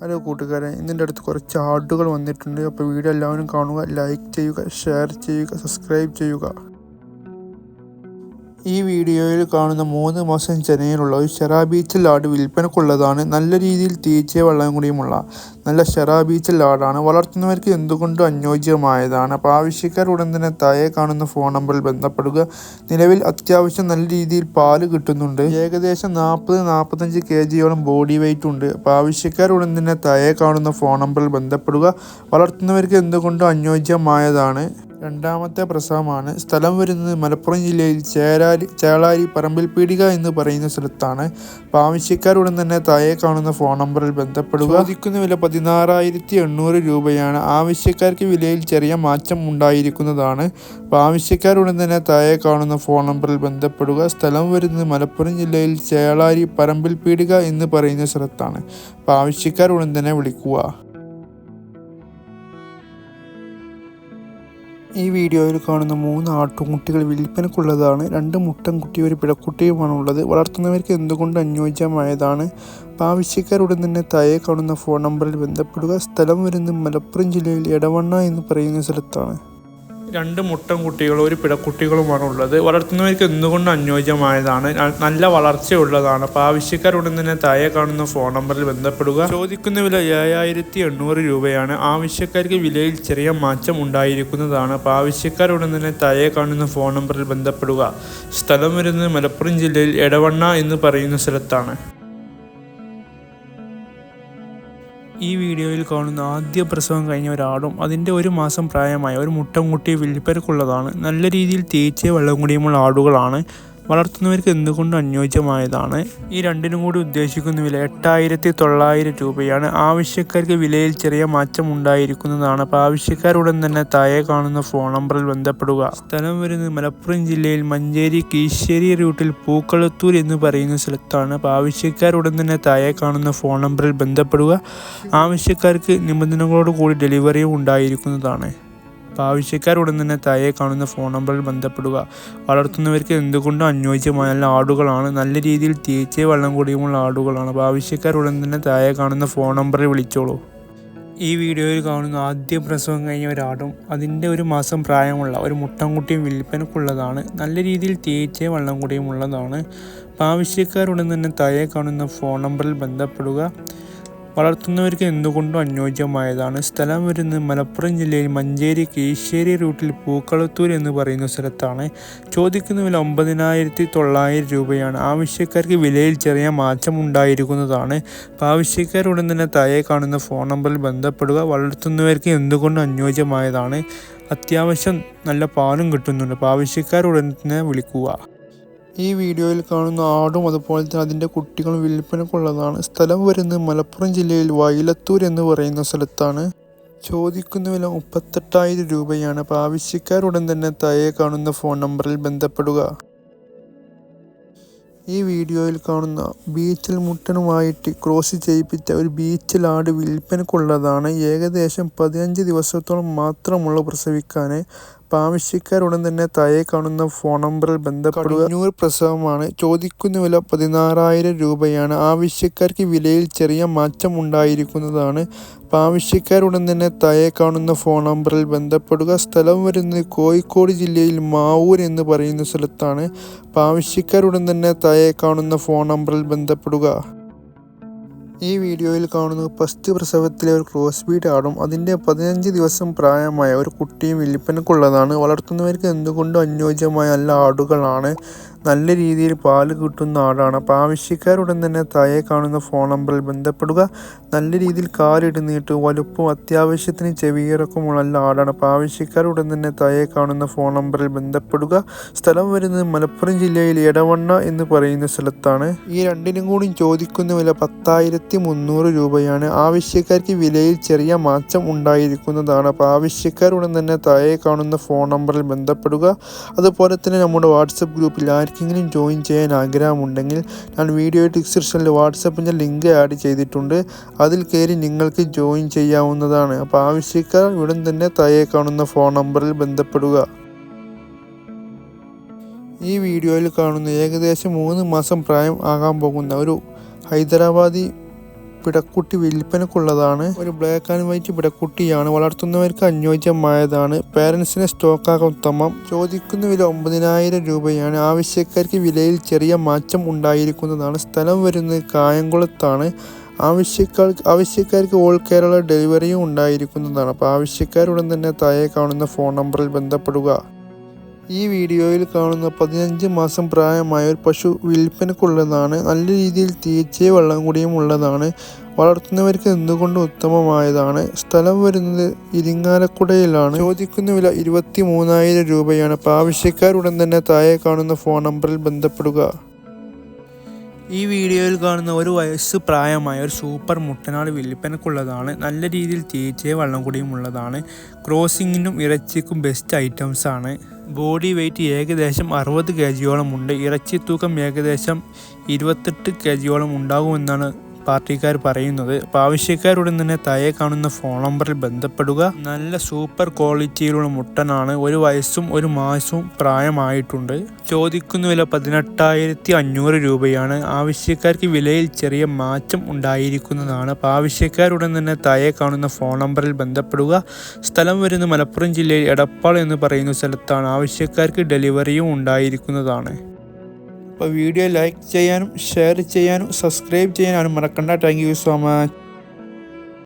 Hello കൂട്ടുകാരെ, ഇന്നിൻ്റെ അടുത്ത് കുറച്ച് ആടുകൾ വന്നിട്ടുണ്ട്. അപ്പോൾ വീഡിയോ എല്ലാവരും കാണുക, ലൈക്ക് ചെയ്യുക, ഷെയർ ചെയ്യുക, സബ്സ്ക്രൈബ് ചെയ്യുക. ഈ വീഡിയോയിൽ കാണുന്ന 3 മാസം ചെനയിലുള്ള ഒരു ഷെറാബീച്ചൽ ആട് വിൽപ്പനക്കുള്ളതാണ്. നല്ല രീതിയിൽ തീറ്റയും വെള്ളം കൂടിയുമുള്ള നല്ല ഷെറാബീച്ചൽ ആടാണ്. വളർത്തുന്നവർക്ക് എന്തുകൊണ്ടും അനുയോജ്യമായതാണ്. അപ്പോൾ ആവശ്യക്കാർ ഉടൻ തന്നെ താഴെ കാണുന്ന ഫോൺ നമ്പറിൽ ബന്ധപ്പെടുക. നിലവിൽ അത്യാവശ്യം നല്ല രീതിയിൽ പാല് കിട്ടുന്നുണ്ട്. ഏകദേശം 40-45 kgയോളം ബോഡി വെയിറ്റ് ഉണ്ട്. അപ്പോൾ ആവശ്യക്കാർ ഉടൻ തന്നെ താഴെ കാണുന്ന ഫോൺ നമ്പറിൽ ബന്ധപ്പെടുക. വളർത്തുന്നവർക്ക് എന്തുകൊണ്ടും അനുയോജ്യമായതാണ്. രണ്ടാമത്തെ പ്രസവമാണ്. സ്ഥലം വരുന്നത് മലപ്പുറം ജില്ലയിൽ ചേളാരി പറമ്പിൽപീടിക എന്ന് പറയുന്ന സ്ഥലത്താണ്. അപ്പോൾ ആവശ്യക്കാരുടൻ തന്നെ താഴെ കാണുന്ന ഫോൺ നമ്പറിൽ ബന്ധപ്പെടുക. ചോദിക്കുന്ന വില 16,800 രൂപയാണ്. ആവശ്യക്കാർക്ക് വിലയിൽ ചെറിയ മാറ്റം ഉണ്ടായിരിക്കുന്നതാണ്. അപ്പോൾ ആവശ്യക്കാരുടൻ തന്നെ താഴെ കാണുന്ന ഫോൺ നമ്പറിൽ ബന്ധപ്പെടുക. സ്ഥലം വരുന്നത് മലപ്പുറം ജില്ലയിൽ ചേളാരി പറമ്പിൽപീടിക എന്ന് പറയുന്ന സ്ഥലത്താണ്. അപ്പോൾ ആവശ്യക്കാരുടൻ തന്നെ വിളിക്കുക. ഈ വീഡിയോയിൽ കാണുന്ന 3 ആട്ടുംകുട്ടികൾ വിൽപ്പനക്കുള്ളതാണ്. 2 മുട്ടൻകുട്ടി, ഒരു പിടക്കുട്ടിയുമാണുള്ളത്. വളർത്തുന്നവർക്ക് എന്തുകൊണ്ട് അനുയോജ്യമായതാണ്. ആവശ്യക്കാരുടൻ തന്നെ താഴെ കാണുന്ന ഫോൺ നമ്പറിൽ ബന്ധപ്പെടുക. സ്ഥലം വരുന്നത് മലപ്പുറം ജില്ലയിൽ എടവണ്ണ എന്ന് പറയുന്ന സ്ഥലത്താണ്. 2 മുട്ടൻകുട്ടികളും ഒരു പിടക്കുട്ടികളുമാണ് ഉള്ളത്. വളർത്തുന്നവർക്ക് എന്തുകൊണ്ട് അനുയോജ്യമായതാണ്. നല്ല വളർച്ചയുള്ളതാണ്. അപ്പോൾ ആവശ്യക്കാരുടൻ തന്നെ താഴെ കാണുന്ന ഫോൺ നമ്പറിൽ ബന്ധപ്പെടുക. ചോദിക്കുന്ന വില 7,800 രൂപയാണ്. ആവശ്യക്കാർക്ക് വിലയിൽ ചെറിയ മാറ്റം ഉണ്ടായിരിക്കുന്നതാണ്. അപ്പോൾ ആവശ്യക്കാരുടൻ തന്നെ താഴെ കാണുന്ന ഫോൺ നമ്പറിൽ ബന്ധപ്പെടുക. സ്ഥലം വരുന്നത് മലപ്പുറം ജില്ലയിൽ എടവണ്ണ എന്ന് പറയുന്ന സ്ഥലത്താണ്. ഈ വീഡിയോയിൽ കാണുന്ന ആദ്യ പ്രസവം കഴിഞ്ഞ ഒരാടും അതിൻ്റെ 1 മാസം പ്രായമായ ഒരു മുട്ടൻകുട്ടി വിൽപ്പനക്കുള്ളതാണ്. നല്ല രീതിയിൽ തീറ്റയും വെള്ളം കൂടിയുമുള്ള ആടുകളാണ്. വളർത്തുന്നവർക്ക് എന്തുകൊണ്ട് അനുയോജ്യമായതാണ്. ഈ രണ്ടിനും കൂടി ഉദ്ദേശിക്കുന്ന വില 8,900 രൂപയാണ്. ആവശ്യക്കാർക്ക് വിലയിൽ ചെറിയ മാറ്റം ഉണ്ടായിരിക്കുന്നതാണ്. അപ്പോൾ ആവശ്യക്കാരുടൻ തന്നെ താഴെ കാണുന്ന ഫോൺ നമ്പറിൽ ബന്ധപ്പെടുക. സ്ഥലം വരുന്നത് മലപ്പുറം ജില്ലയിൽ മഞ്ചേരി കീശ്ശേരി റൂട്ടിൽ പൂക്കളത്തൂർ എന്ന് പറയുന്ന സ്ഥലത്താണ്. അപ്പോൾ ആവശ്യക്കാരുടൻ തന്നെ താഴെ കാണുന്ന ഫോൺ നമ്പറിൽ ബന്ധപ്പെടുക. ആവശ്യക്കാർക്ക് നിബന്ധനകളോട് കൂടി ഡെലിവറിയും ഉണ്ടായിരിക്കുന്നതാണ്. അപ്പോൾ ആവശ്യക്കാരുടൻ തന്നെ താഴെ കാണുന്ന ഫോൺ നമ്പറിൽ ബന്ധപ്പെടുക. വളർത്തുന്നവർക്ക് എന്തുകൊണ്ടും അനുയോജ്യമായ നല്ല ആടുകളാണ്. നല്ല രീതിയിൽ തീറ്റയും വെള്ളം കൂടിയുമുള്ള ആടുകളാണ്. അപ്പോൾ ആവശ്യക്കാരുടൻ തന്നെ താഴെ കാണുന്ന ഫോൺ നമ്പറിൽ വിളിച്ചോളൂ. ഈ വീഡിയോയിൽ കാണുന്ന ആദ്യ പ്രസവം കഴിഞ്ഞ ഒരാടും അതിൻ്റെ 1 മാസം പ്രായമുള്ള ഒരു മുട്ടൻകുട്ടിയും വിൽപ്പനക്കുള്ളതാണ്. നല്ല രീതിയിൽ തീറ്റയും വെള്ളം കൂടിയും ഉള്ളതാണ്. അപ്പോൾ ആവശ്യക്കാരുടൻ തന്നെ താഴെ കാണുന്ന ഫോൺ നമ്പറിൽ ബന്ധപ്പെടുക. വളർത്തുന്നവർക്ക് എന്തുകൊണ്ടും അനുയോജ്യമായതാണ്. സ്ഥലം വരുന്നത് മലപ്പുറം ജില്ലയിൽ മഞ്ചേരി കീശ്ശേരി റൂട്ടിൽ പൂക്കളത്തൂർ എന്ന് പറയുന്ന സ്ഥലത്താണ്. ചോദിക്കുന്ന വില 9,900 രൂപയാണ്. ആവശ്യക്കാർക്ക് വിലയിൽ ചെറിയ മാറ്റം ഉണ്ടായിരിക്കുന്നതാണ്. അപ്പോൾ ആവശ്യക്കാരുടൻ തന്നെ താഴെ കാണുന്ന ഫോൺ നമ്പറിൽ ബന്ധപ്പെടുക. വളർത്തുന്നവർക്ക് എന്തുകൊണ്ടും അനുയോജ്യമായതാണ്. അത്യാവശ്യം നല്ല പാലും കിട്ടുന്നുണ്ട്. അപ്പോൾ ആവശ്യക്കാരുടൻ തന്നെ വിളിക്കുക. ഈ വീഡിയോയിൽ കാണുന്ന ആടും അതുപോലെ തന്നെ അതിൻ്റെ കുട്ടികളും വിൽപ്പനക്കുള്ളതാണ്. സ്ഥലം വരുന്നത് മലപ്പുറം ജില്ലയിൽ വൈലത്തൂർ എന്ന് പറയുന്ന സ്ഥലത്താണ്. ചോദിക്കുന്ന വില 38,000 രൂപയാണ്. അപ്പോൾ ആവശ്യക്കാരുടൻ തന്നെ താഴെ കാണുന്ന ഫോൺ നമ്പറിൽ ബന്ധപ്പെടുക. ഈ വീഡിയോയിൽ കാണുന്ന ബീച്ചൽ മുട്ടനുമായിട്ട് ക്രോസ് ചെയ്യിപ്പിച്ച ഒരു ബീച്ചൽ ആട് വിൽപ്പനക്കുള്ളതാണ്. ഏകദേശം 15 ദിവസത്തോളം മാത്രമുള്ള പ്രസവിക്കാൻ. അപ്പോൾ ആവശ്യക്കാരുടൻ തന്നെ താഴെ കാണുന്ന ഫോൺ നമ്പറിൽ ബന്ധപ്പെടുക. 500 പ്രസവമാണ്. ചോദിക്കുന്ന വില 16,000 രൂപയാണ്. ആവശ്യക്കാർക്ക് വിലയിൽ ചെറിയ മാറ്റം ഉണ്ടായിരിക്കുന്നതാണ്. അപ്പോൾ ആവശ്യക്കാരുടൻ തന്നെ താഴെ കാണുന്ന ഫോൺ നമ്പറിൽ ബന്ധപ്പെടുക. സ്ഥലം വരുന്നത് കോഴിക്കോട് ജില്ലയിൽ മാവൂർ എന്ന് പറയുന്ന സ്ഥലത്താണ്. അപ്പോൾ ആവശ്യക്കാരുടൻ തന്നെ താഴെ കാണുന്ന ഫോൺ നമ്പറിൽ ബന്ധപ്പെടുക. ഈ വീഡിയോയിൽ കാണുന്നത് ഫസ്റ്റ് പ്രസവത്തിലെ ഒരു ക്രോസ് ബീഡ് ആടും അതിൻ്റെ 15 ദിവസം പ്രായമായ ഒരു കുട്ടിയും വിൽപ്പനക്കുള്ളതാണ്. വളർത്തുന്നവർക്ക് എന്തുകൊണ്ടും അനുയോജ്യമായ നല്ല ആടുകളാണ്. നല്ല രീതിയിൽ പാല് കിട്ടുന്ന ആടാണ്. അപ്പോൾ ആവശ്യക്കാരുടൻ തന്നെ താഴെ കാണുന്ന ഫോൺ നമ്പറിൽ ബന്ധപ്പെടുക. നല്ല രീതിയിൽ കാലിടുന്നിട്ട് വലുപ്പം അത്യാവശ്യത്തിന് ചെവിയിറക്കമുള്ള നല്ല ആടാണ്. അപ്പോൾ ആവശ്യക്കാരുടൻ തന്നെ താഴെ കാണുന്ന ഫോൺ നമ്പറിൽ ബന്ധപ്പെടുക. സ്ഥലം വരുന്നത് മലപ്പുറം ജില്ലയിൽ എടവണ്ണ എന്ന് പറയുന്ന സ്ഥലത്താണ്. ഈ രണ്ടിനും കൂടി ചോദിക്കുന്ന വില 10,300 രൂപയാണ്. ആവശ്യക്കാർക്ക് വിലയിൽ ചെറിയ മാറ്റം ഉണ്ടായിരിക്കുന്നതാണ്. അപ്പോൾ ആവശ്യക്കാരുടൻ തന്നെ താഴെ കാണുന്ന ഫോൺ നമ്പറിൽ ബന്ധപ്പെടുക. അതുപോലെ തന്നെ നമ്മുടെ വാട്സപ്പ് ഗ്രൂപ്പിൽ ആർക്കെങ്കിലും ജോയിൻ ചെയ്യാൻ ആഗ്രഹമുണ്ടെങ്കിൽ ഞാൻ വീഡിയോ ഡിസ്ക്രിപ്ഷനിൽ വാട്സപ്പിൻ്റെ ലിങ്ക് ആഡ് ചെയ്തിട്ടുണ്ട്. അതിൽ കയറി നിങ്ങൾക്ക് ജോയിൻ ചെയ്യാവുന്നതാണ്. അപ്പോൾ ആവശ്യക്കാർ ഉടൻ തന്നെ താഴെ കാണുന്ന ഫോൺ നമ്പറിൽ ബന്ധപ്പെടുക. ഈ വീഡിയോയിൽ കാണുന്ന ഏകദേശം 3 മാസം പ്രായം ആകാൻ പോകുന്ന ഒരു ഹൈദരാബാദി പിടക്കുട്ടി വിൽപ്പനക്കുള്ളതാണ്. ഒരു ബ്ലാക്ക് ആൻഡ് വൈറ്റ് പിടക്കുട്ടിയാണ്. വളർത്തുന്നവർക്ക് അനുയോജ്യമായതാണ്. പേരൻസിനെ സ്റ്റോക്കാക്കാൻ ഉത്തമം. ചോദിക്കുന്ന വില 9,000 രൂപയാണ്. ആവശ്യക്കാർക്ക് വിലയിൽ ചെറിയ മാറ്റം ഉണ്ടായിരിക്കുന്നതാണ്. സ്ഥലം വരുന്നത് കായംകുളത്താണ്. ആവശ്യക്കാർക്ക് ഓൾ കേരള ഡെലിവറിയും ഉണ്ടായിരിക്കുന്നതാണ്. അപ്പോൾ ആവശ്യക്കാരുടൻ തന്നെ താഴെ കാണുന്ന ഫോൺ നമ്പറിൽ ബന്ധപ്പെടുക. ഈ വീഡിയോയിൽ കാണുന്ന 15 മാസം പ്രായമായ ഒരു പശു വിൽപ്പനക്കുള്ളതാണ്. നല്ല രീതിയിൽ തീറ്റയും വെള്ളം കുടിയും ഉള്ളതാണ്. വളർത്തുന്നവർക്ക് എന്തുകൊണ്ടും ഉത്തമമായതാണ്. സ്ഥലം വരുന്നത് ഇരിങ്ങാലക്കുടയിലാണ്. ചോദിക്കുന്ന വില 23,000 രൂപയാണ്. അപ്പോൾ ആവശ്യക്കാരുടൻ തന്നെ താഴെ കാണുന്ന ഫോൺ നമ്പറിൽ ബന്ധപ്പെടുക. ഈ വീഡിയോയിൽ കാണുന്ന ഒരു വയസ്സ് പ്രായമായ ഒരു സൂപ്പർ മുട്ടനാട് വിൽപ്പനക്കുള്ളതാണ്. നല്ല രീതിയിൽ തീറ്റയും വെള്ളം കുടിയും ഉള്ളതാണ്. ക്രോസിങ്ങിനും ഇറച്ചിക്കും ബെസ്റ്റ് ഐറ്റംസ് ആണ്. ബോഡി വെയ്റ്റ് ഏകദേശം 60 kgയോളം ഉണ്ട്. ഇറച്ചി തൂക്കം ഏകദേശം 28 kgയോളം ഉണ്ടാകുമെന്നാണ് പാർട്ടിക്കാർ പറയുന്നത്. അപ്പോൾ ആവശ്യക്കാരുടൻ തന്നെ താഴെ കാണുന്ന ഫോൺ നമ്പറിൽ ബന്ധപ്പെടുക. നല്ല സൂപ്പർ ക്വാളിറ്റിയിലുള്ള മുട്ടനാണ്. 1 വയസ്സും 1 മാസവും പ്രായമായിട്ടുണ്ട്. ചോദിക്കുന്ന വില 18,500 രൂപയാണ്. ആവശ്യക്കാർക്ക് വിലയിൽ ചെറിയ മാറ്റം ഉണ്ടായിരിക്കുന്നതാണ്. അപ്പോൾ ആവശ്യക്കാരുടൻ തന്നെ താഴെ കാണുന്ന ഫോൺ നമ്പറിൽ ബന്ധപ്പെടുക. സ്ഥലം വരുന്നത് മലപ്പുറം ജില്ലയിൽ എടപ്പാൾ എന്ന് പറയുന്ന സ്ഥലത്താണ്. ആവശ്യക്കാർക്ക് ഡെലിവറിയും ഉണ്ടായിരിക്കുന്നതാണ്. അപ്പോൾ വീഡിയോ ലൈക്ക് ചെയ്യാനും ഷെയർ ചെയ്യാനും സബ്സ്ക്രൈബ് ചെയ്യാനും മറക്കണ്ട. Thank you so much.